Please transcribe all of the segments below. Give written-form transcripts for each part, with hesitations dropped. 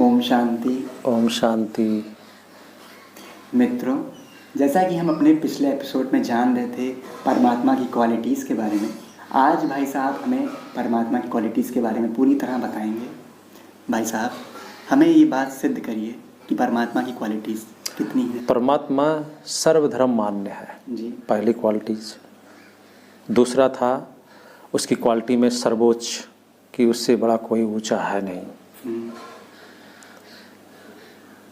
ओम शांति। ओम शांति। मित्रों, जैसा कि हम अपने पिछले एपिसोड में जान रहे थे परमात्मा की क्वालिटीज़ के बारे में, आज भाई साहब हमें परमात्मा की क्वालिटीज़ के बारे में पूरी तरह बताएंगे। भाई साहब, हमें ये बात सिद्ध करिए कि परमात्मा की क्वालिटीज़ कितनी है। परमात्मा सर्वधर्म मान्य है जी। पहली क्वालिटीज। दूसरा था उसकी क्वालिटी में सर्वोच्च, कि उससे बड़ा कोई ऊंचा है नहीं।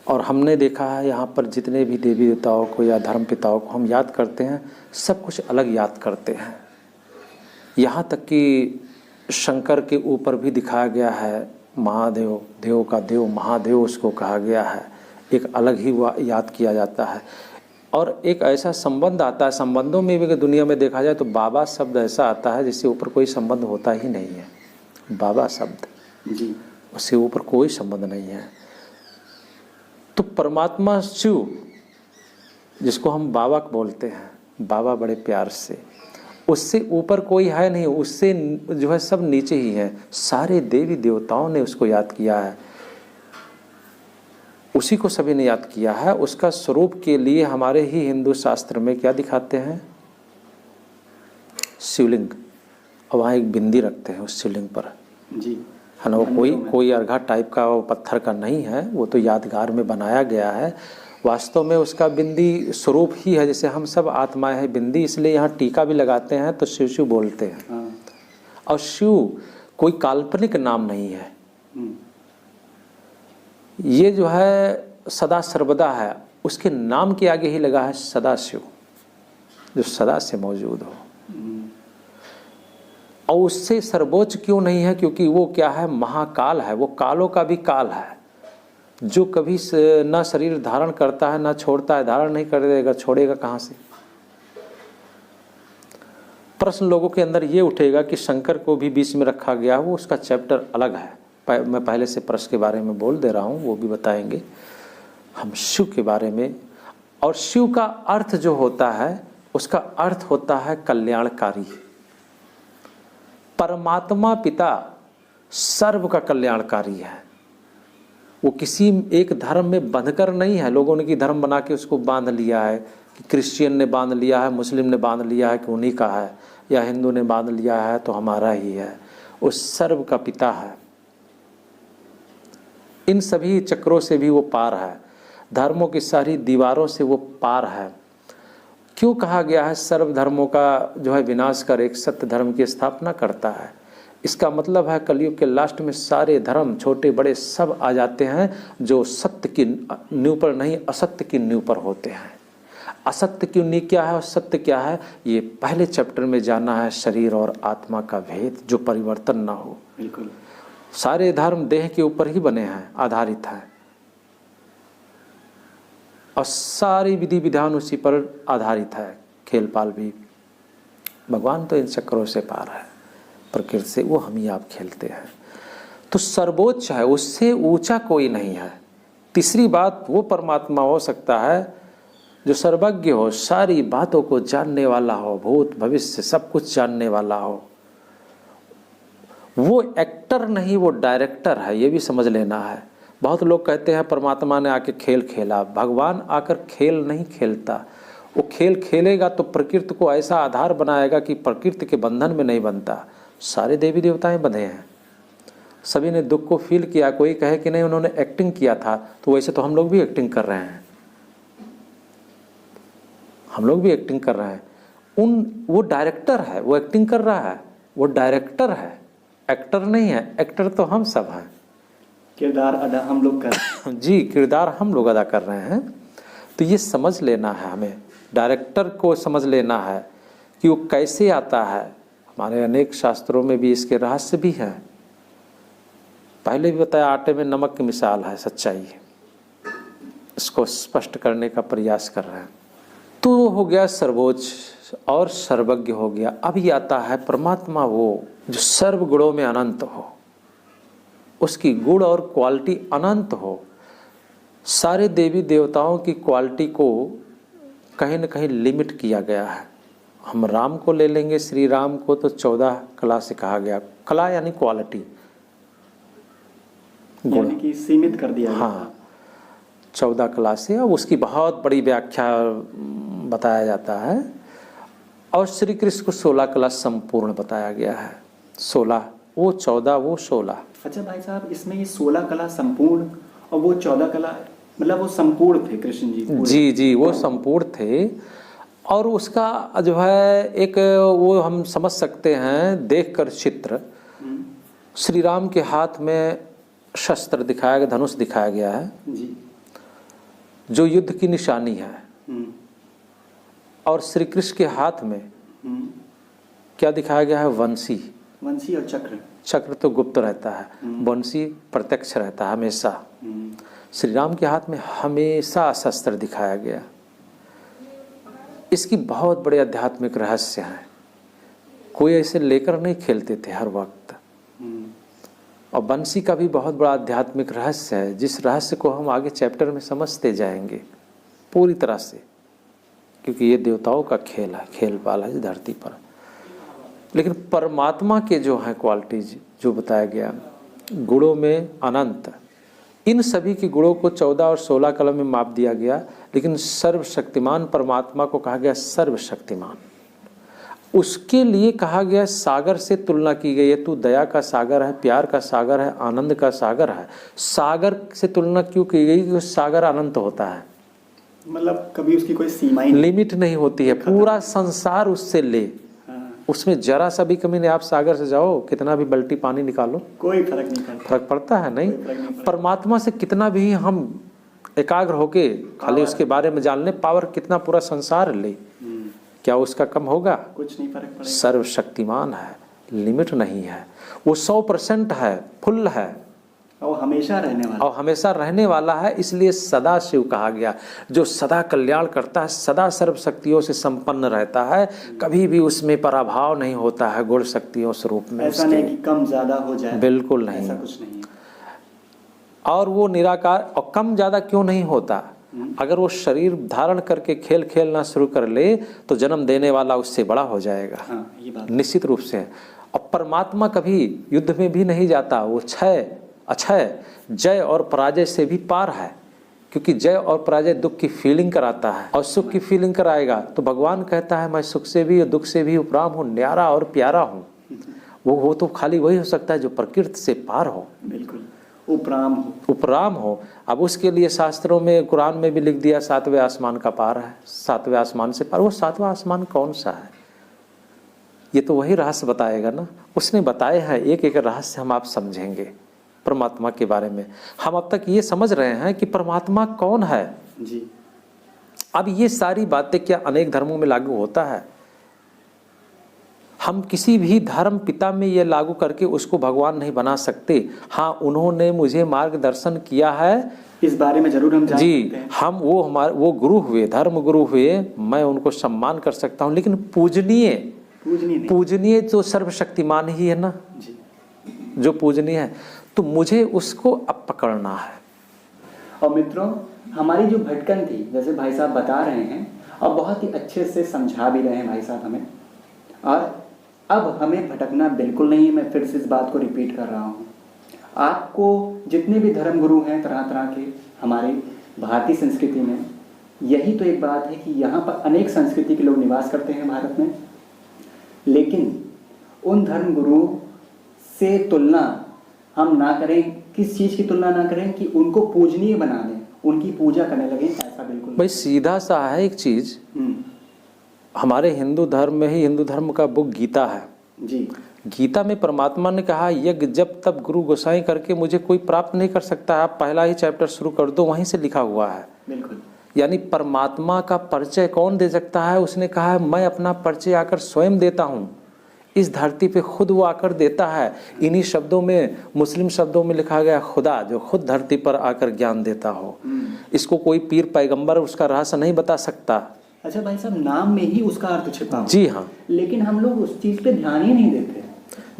और हमने देखा है यहाँ पर जितने भी देवी देवताओं को या धर्म पिताओं को हम याद करते हैं, सब कुछ अलग याद करते हैं। यहाँ तक कि शंकर के ऊपर भी दिखाया गया है महादेव, देव का देव महादेव उसको कहा गया है, एक अलग ही याद किया जाता है। और एक ऐसा संबंध आता है, संबंधों में भी दुनिया में देखा जाए तो बाबा शब्द ऐसा आता है जिससे ऊपर कोई संबंध होता ही नहीं है। बाबा शब्द जी, उससे ऊपर कोई संबंध नहीं है। तो परमात्मा शिव, जिसको हम बाबा बोलते हैं, बाबा बड़े प्यार से, उससे ऊपर कोई है नहीं, उससे जो है सब नीचे ही है। सारे देवी देवताओं ने उसको याद किया है, उसी को सभी ने याद किया है। उसका स्वरूप के लिए हमारे ही हिंदू शास्त्र में क्या दिखाते हैं? शिवलिंग, और वहाँ एक बिंदी रखते हैं उस शिवलिंग पर। जी, है ना, वो कोई अर्घा टाइप का वो पत्थर का नहीं है, वो तो यादगार में बनाया गया है। वास्तव में उसका बिंदी स्वरूप ही है, जैसे हम सब आत्माएं हैं बिंदी, इसलिए यहाँ टीका भी लगाते हैं तो शिव शिव बोलते हैं। हाँ। और शिव कोई काल्पनिक नाम नहीं है, ये जो है सदा सर्वदा है, उसके नाम के आगे ही लगा है सदा शिव, जो सदा से मौजूद हो। और उससे सर्वोच्च क्यों नहीं है? क्योंकि वो क्या है? महाकाल है, वो कालों का भी काल है, जो कभी ना शरीर धारण करता है ना छोड़ता है। धारण नहीं कर देगा, छोड़ेगा कहाँ से? प्रश्न लोगों के अंदर ये उठेगा कि शंकर को भी बीच में रखा गया, वो उसका चैप्टर अलग है। मैं पहले से प्रश्न के बारे में बोल दे रहा हूँ, वो भी बताएंगे हम शिव के बारे में। और शिव का अर्थ जो होता है, उसका अर्थ होता है कल्याणकारी। परमात्मा पिता सर्व का कल्याणकारी है। वो किसी एक धर्म में बंधकर नहीं है। लोगों ने कि धर्म बना के उसको बांध लिया है, कि क्रिश्चियन ने बांध लिया है, मुस्लिम ने बांध लिया है कि उन्हीं का है, या हिंदू ने बांध लिया है तो हमारा ही है। वो सर्व का पिता है, इन सभी चक्रों से भी वो पार है, धर्मों की सारी दीवारों से वो पार है। क्यों कहा गया है सर्व धर्मों का जो है विनाश कर एक सत्य धर्म की स्थापना करता है? इसका मतलब है कलयुग के लास्ट में सारे धर्म छोटे बड़े सब आ जाते हैं, जो सत्य की नींव पर नहीं असत्य की नींव पर होते हैं। असत्य की नींव क्या है और सत्य क्या है, ये पहले चैप्टर में जाना है। शरीर और आत्मा का भेद, जो परिवर्तन ना हो। बिल्कुल। सारे धर्म देह के ऊपर ही बने हैं, आधारित है, और सारी विधि विधान उसी पर आधारित है। खेल पाल भी, भगवान तो इन चक्रों से पार है, प्रकृति से वो हम ही आप खेलते हैं। तो सर्वोच्च है, उससे ऊंचा कोई नहीं है। तीसरी बात, वो परमात्मा हो सकता है जो सर्वज्ञ हो, सारी बातों को जानने वाला हो, भूत भविष्य सब कुछ जानने वाला हो। वो एक्टर नहीं, वो डायरेक्टर है, ये भी समझ लेना है। बहुत लोग कहते हैं परमात्मा ने आके खेल खेला। भगवान आकर खेल नहीं खेलता, वो खेल खेलेगा तो प्रकृति को ऐसा आधार बनाएगा कि प्रकृति के बंधन में नहीं बनता। सारे देवी देवताएं बंधे हैं, सभी ने दुख को फील किया। कोई कहे कि नहीं उन्होंने एक्टिंग किया था, तो वैसे तो हम लोग भी एक्टिंग कर रहे हैं, हम लोग भी एक्टिंग कर रहे हैं। वो डायरेक्टर है, वो एक्टिंग कर रहा है, वो डायरेक्टर है, एक्टर नहीं है। एक्टर तो हम सब हैं, किरदार अदा हम लोग कर रहे हैं। जी, किरदार हम लोग अदा कर रहे हैं। तो ये समझ लेना है हमें, डायरेक्टर को समझ लेना है कि वो कैसे आता है। हमारे अनेक शास्त्रों में भी इसके रहस्य भी हैं। पहले भी बताया, आटे में नमक की मिसाल है सच्चाई, इसको स्पष्ट करने का प्रयास कर रहे हैं। तो हो गया सर्वोच्च और सर्वज्ञ हो गया। अभी आता है परमात्मा, वो जो सर्व गुणों में अनंत हो, उसकी गुण और क्वालिटी अनंत हो। सारे देवी देवताओं की क्वालिटी को कहीं न कहीं लिमिट किया गया है। हम राम को ले लेंगे, श्री राम को तो 14 कला से कहा गया। कला यानी क्वालिटी, यानी कि सीमित कर दिया गया। हाँ, 14 कला से, अब उसकी बहुत बड़ी व्याख्या बताया जाता है। और श्री कृष्ण को 16 कला संपूर्ण बताया गया है। 16 वो 14 वो 16। अच्छा भाई साहब, इसमें ये 16 कला संपूर्ण और वो 14 कला, मतलब वो संपूर्ण थे कृष्ण जी पूरे? जी जी, वो संपूर्ण थे। और उसका जो है एक वो हम समझ सकते हैं देखकर चित्र, श्री राम के हाथ में शस्त्र दिखाया गया, धनुष दिखाया गया है जी, जो युद्ध की निशानी है। और श्री कृष्ण के हाथ में क्या दिखाया गया है? वंशी। वंशी और चक्र। चक्र तो गुप्त रहता है, वंशी प्रत्यक्ष रहता है हमेशा। श्री राम के हाथ में हमेशा शस्त्र दिखाया गया। इसकी बहुत बड़े आध्यात्मिक रहस्य हैं। कोई ऐसे लेकर नहीं खेलते थे हर वक्त। और बंसी का भी बहुत बड़ा आध्यात्मिक रहस्य है, जिस रहस्य को हम आगे चैप्टर में समझते जाएंगे पूरी तरह से, क्योंकि ये देवताओं का खेल है, खेल पाला है धरती पर। लेकिन परमात्मा के जो हैं क्वालिटीज जो बताया गया, गुणों में अनंत, इन सभी के गुणों को 14 और 16 कलम में माप दिया गया। लेकिन सर्वशक्तिमान परमात्मा को कहा गया सर्वशक्तिमान। उसके लिए कहा गया सागर से तुलना की गई है, तू दया का सागर है, प्यार का सागर है, आनंद का सागर है। सागर से तुलना क्यों की गई? क्योंकि सागर अनंत होता है, मतलब कभी उसकी कोई सीमा ही लिमिट नहीं होती है। पूरा संसार उससे ले, उसमें जरा सा भी कमी नहीं। आप सागर से जाओ, कितना भी बल्टी पानी निकालो, कोई फर्क नहीं पड़ता। फर्क पड़ता है नहीं। परमात्मा से कितना भी हम एकाग्र होके खाली उसके बारे में जान ले, पावर कितना पूरा संसार ले, क्या उसका कम होगा? कुछ नहीं फर्क पड़ेगा। सर्वशक्तिमान है, लिमिट नहीं है, वो 100% है, फुल है, और हमेशा रहने वाला, और हमेशा रहने वाला है। इसलिए सदा शिव कहा गया, जो सदा कल्याण करता है, सदा सर्व शक्तियों से संपन्न रहता है, कभी भी उसमें पराभाव नहीं होता है गुण शक्तियों स्वरूप में। ऐसा नहीं कि कम ज्यादा हो जाए, बिल्कुल नहीं, ऐसा कुछ नहीं। और वो निराकार। और कम ज्यादा क्यों नहीं होता? अगर वो शरीर धारण करके खेल खेलना शुरू कर ले तो जन्म देने वाला उससे बड़ा हो जाएगा। हाँ, ये बात निश्चित रूप से। और परमात्मा कभी युद्ध में भी नहीं जाता, वो क्षय अक्षय जय और पराजय से भी पार है। क्योंकि जय और पराजय दुख की फीलिंग कराता है, और सुख की फीलिंग कराएगा। तो भगवान कहता है मैं सुख से भी और दुख से भी उपराम हूँ, न्यारा और प्यारा हूँ। वो तो खाली वही हो सकता है जो प्रकृति से पार हो, बिल्कुल उपराम हो। अब उसके लिए शास्त्रों में, कुरान में भी लिख दिया 7वें आसमान का पार है, 7वें आसमान से पार। वो 7वां आसमान कौन सा है? ये तो वही रहस्य बताएगा ना। उसने बताए हैं एक एक रहस्य, हम आप समझेंगे परमात्मा के बारे में। हम अब तक ये समझ रहे हैं कि परमात्मा कौन है जी। अब ये सारी बातें क्या अनेक धर्मों में लागू होता है? हम किसी भी धर्म पिता में ये लागू करके उसको भगवान नहीं बना सकते। हाँ, उन्होंने मुझे मार्गदर्शन किया है, इस बारे में जरूर हम जान जी। सकते हैं। हम वो गुरु हुए, धर्म गुरु हुए, मैं उनको सम्मान कर सकता हूँ। लेकिन पूजनीय तो सर्वशक्तिमान ही है ना जी, जो पूजनीय है। तो मुझे उसको अब पकड़ना है। और मित्रों, हमारी जो भटकन थी, जैसे भाई साहब बता रहे हैं और बहुत ही अच्छे से समझा भी रहे हैं भाई साहब हमें, और अब हमें भटकना बिल्कुल नहीं है। मैं फिर से इस बात को रिपीट कर रहा हूँ। आपको जितने भी धर्म गुरु हैं तरह तरह के हमारे भारतीय संस्कृति में, यही तो एक बात है कि यहाँ पर अनेक संस्कृति के लोग निवास करते हैं भारत में, लेकिन उन धर्म गुरुओं से तुलना हम ना करें। किस चीज़ की तुलना ना करें? कि उनको पूजनीय बना दें, उनकी पूजा करने लगे, ऐसा बिल्कुल भाई सीधा सा है एक चीज। हमारे हिंदू धर्म में ही, हिंदू धर्म का बुक गीता है जी। गीता में परमात्मा ने कहा यज्ञ जब तब गुरु गोसाई करके मुझे कोई प्राप्त नहीं कर सकता। आप पहला ही चैप्टर शुरू कर दो, वहीं से लिखा हुआ है। बिल्कुल। यानी परमात्मा का परिचय कौन दे सकता है? उसने कहा है मैं अपना परिचय आकर स्वयं देता हूँ। इस धरती पे खुद वो आकर देता है। इन्हीं शब्दों में, मुस्लिम शब्दों में लिखा गया खुदा, जो खुद धरती पर आकर ज्ञान देता हो। इसको कोई पीर पैगंबर उसका रहस्य नहीं बता सकता। अच्छा भाई साहब, नाम में ही उसका अर्थ छिपा है। जी हाँ। लेकिन हम लोग उस चीज़ पे ध्यान ही नहीं देते।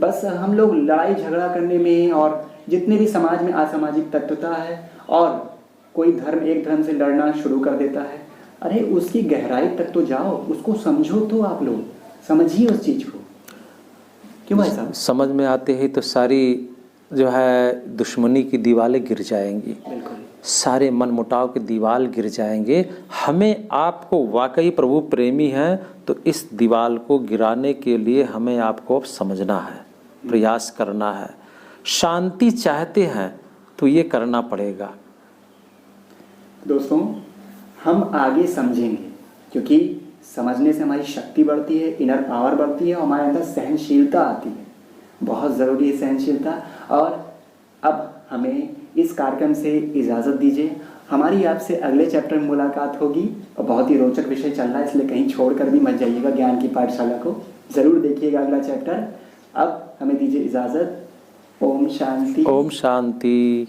बस हम लोग लड़ाई झगड़ा करने में, और जितने भी समाज में असामाजिक तत्वता है, और कोई धर्म एक धर्म से लड़ना शुरू कर देता है। अरे उसकी गहराई तक तो जाओ, उसको समझो। तो आप लोग समझिए उस चीज़ को। क्यों भाई साहब? समझ में आते ही तो सारी जो है दुश्मनी की दीवारें गिर जाएंगी, बिल्कुल सारे मनमुटाव की दीवार गिर जाएंगे। हमें आपको वाकई प्रभु प्रेमी हैं तो इस दीवार को गिराने के लिए हमें आपको अब समझना है, प्रयास करना है। शांति चाहते हैं तो ये करना पड़ेगा। दोस्तों, हम आगे समझेंगे, क्योंकि समझने से हमारी शक्ति बढ़ती है, इनर पावर बढ़ती है और हमारे अंदर सहनशीलता आती है। बहुत ज़रूरी है सहनशीलता। और अब हमें इस कार्यक्रम से इजाज़त दीजिए। हमारी आपसे अगले चैप्टर में मुलाकात होगी और बहुत ही रोचक विषय चल रहा है, इसलिए कहीं छोड़ कर भी मत जाइएगा। ज्ञान की पाठशाला को ज़रूर देखिएगा अगला चैप्टर। अब हमें दीजिए इजाज़त। ओम शांति। ओम शांति।